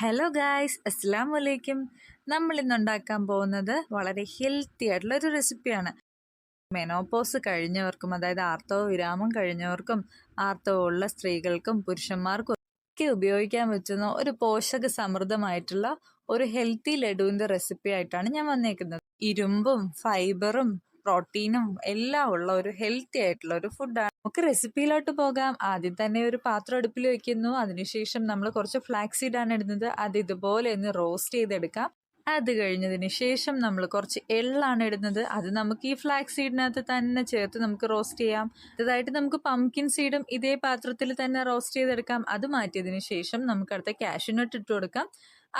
Hello guys, അസ്സലാം വലൈക്കും. നമ്മൾ ഇന്ന് ഉണ്ടാക്കാൻ പോകുന്നത് വളരെ ഹെൽത്തി ആയിട്ടുള്ള ഒരു റെസിപ്പിയാണ്. മെനോപോസ് കഴിഞ്ഞവർക്കും, അതായത് ആർത്തവ വിരാമം കഴിഞ്ഞവർക്കും, ആർത്തവമുള്ള സ്ത്രീകൾക്കും പുരുഷന്മാർക്കും ഒക്കെ ഉപയോഗിക്കാൻ പറ്റുന്ന ഒരു പോഷക സമൃദ്ധമായിട്ടുള്ള ഒരു ഹെൽത്തി ലഡുവിന്റെ റെസിപ്പി ആയിട്ടാണ് ഞാൻ വന്നേക്കുന്നത്. ഇരുമ്പും ഫൈബറും പ്രോട്ടീനും എല്ലാം ഉള്ള ഒരു ഹെൽത്തി ആയിട്ടുള്ള ഒരു ഫുഡാണ്. നമുക്ക് റെസിപ്പിയിലോട്ട് പോകാം. ആദ്യം തന്നെ ഒരു പാത്രം അടുപ്പിൽ വെക്കുന്നു. അതിനുശേഷം നമ്മൾ കുറച്ച് ഫ്ലാക്സ് സീഡാണ് ഇടുന്നത്. അത് ഇതുപോലെ ഒന്ന് റോസ്റ്റ് ചെയ്തെടുക്കാം. അത് കഴിഞ്ഞതിന് ശേഷം നമ്മൾ കുറച്ച് എള്ളാണ് ഇടുന്നത്. അത് നമുക്ക് ഈ ഫ്ലാക്സ് സീഡിനകത്ത് തന്നെ ചേർത്ത് നമുക്ക് റോസ്റ്റ് ചെയ്യാം. അടുത്തതായിട്ട് നമുക്ക് പംകിൻ സീഡും ഇതേ പാത്രത്തിൽ തന്നെ റോസ്റ്റ് ചെയ്തെടുക്കാം. അത് മാറ്റിയതിന് ശേഷം നമുക്ക് അടുത്ത കാഷ്യൂനട്ട് ഇട്ട് കൊടുക്കാം.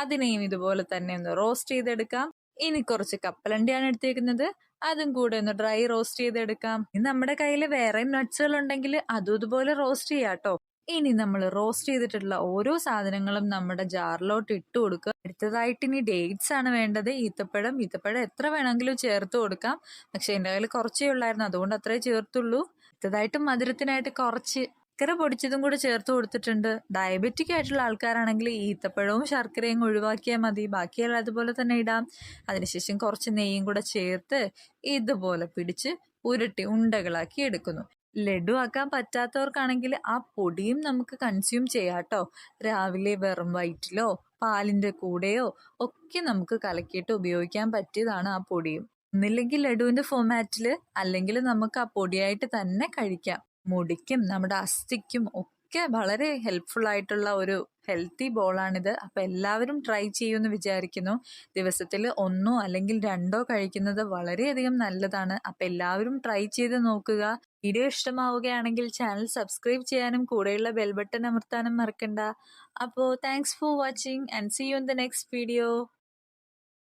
അതിനെയും ഇതുപോലെ തന്നെ ഒന്ന് റോസ്റ്റ് ചെയ്തെടുക്കാം. ഇനി കുറച്ച് കപ്പലണ്ടിയാണ് എടുത്തേക്കുന്നത്. അതും കൂടെ ഒന്ന് ഡ്രൈ റോസ്റ്റ് ചെയ്തെടുക്കാം. ഇനി നമ്മുടെ കയ്യിൽ വേറെയും നട്ട്സുകൾ ഉണ്ടെങ്കിൽ അതും ഇതുപോലെ റോസ്റ്റ് ചെയ്യാട്ടോ. ഇനി നമ്മൾ റോസ്റ്റ് ചെയ്തിട്ടുള്ള ഓരോ സാധനങ്ങളും നമ്മുടെ ജാറിലോട്ട് ഇട്ട് കൊടുക്കുക. അടുത്തതായിട്ട് ഇനി ഡേറ്റ്സ് ആണ് വേണ്ടത്. ഈത്തപ്പഴം എത്ര വേണമെങ്കിലും ചേർത്ത് കൊടുക്കാം. പക്ഷെ എൻ്റെ കയ്യിൽ കുറച്ചേ ഉള്ളായിരുന്നു, അതുകൊണ്ട് അത്രേ ചേർത്തുള്ളൂ. അടുത്തതായിട്ട് മധുരത്തിനായിട്ട് കുറച്ച് ശർക്കര പൊടിച്ചതും കൂടെ ചേർത്ത് കൊടുത്തിട്ടുണ്ട്. ഡയബറ്റിക് ആയിട്ടുള്ള ആൾക്കാരാണെങ്കിൽ ഈത്തപ്പഴവും ശർക്കരയും ഒഴിവാക്കിയാൽ മതി, ബാക്കിയെല്ലാം അതുപോലെ തന്നെ ഇടാം. അതിനുശേഷം കുറച്ച് നെയ്യും കൂടെ ചേർത്ത് ഇതുപോലെ പിടിച്ച് ഉരുട്ടി ഉണ്ടകളാക്കി എടുക്കുന്നു. ലഡു ആക്കാൻ പറ്റാത്തവർക്കാണെങ്കിൽ ആ പൊടിയും നമുക്ക് കൺസ്യൂം ചെയ്യാട്ടോ. രാവിലെ വെറും വയറ്റിലോ പാലിന്റെ കൂടെയോ ഒക്കെ നമുക്ക് കലക്കിയിട്ട് ഉപയോഗിക്കാൻ പറ്റിയതാണ് ആ പൊടിയും. ഒന്നില്ലെങ്കിൽ ലഡുവിന്റെ ഫോമാറ്റില്, അല്ലെങ്കിൽ നമുക്ക് ആ പൊടിയായിട്ട് തന്നെ കഴിക്കാം. മുടിക്കും നമ്മുടെ അസ്ഥിക്കും ഒക്കെ വളരെ ഹെൽപ്ഫുൾ ആയിട്ടുള്ള ഒരു ഹെൽത്തി ബോളാണിത്. അപ്പൊ എല്ലാവരും ട്രൈ ചെയ്യുമെന്ന് വിചാരിക്കുന്നു. ദിവസത്തിൽ ഒന്നോ അല്ലെങ്കിൽ രണ്ടോ കഴിക്കുന്നത് വളരെയധികം നല്ലതാണ്. അപ്പൊ എല്ലാവരും ട്രൈ ചെയ്ത് നോക്കുക. വീഡിയോ ഇഷ്ടമാവുകയാണെങ്കിൽ ചാനൽ സബ്സ്ക്രൈബ് ചെയ്യാനും കൂടെയുള്ള ബെൽ ബട്ടൺ അമർത്താനും മറക്കണ്ട. അപ്പോൾ thanks for watching and see you in the next video.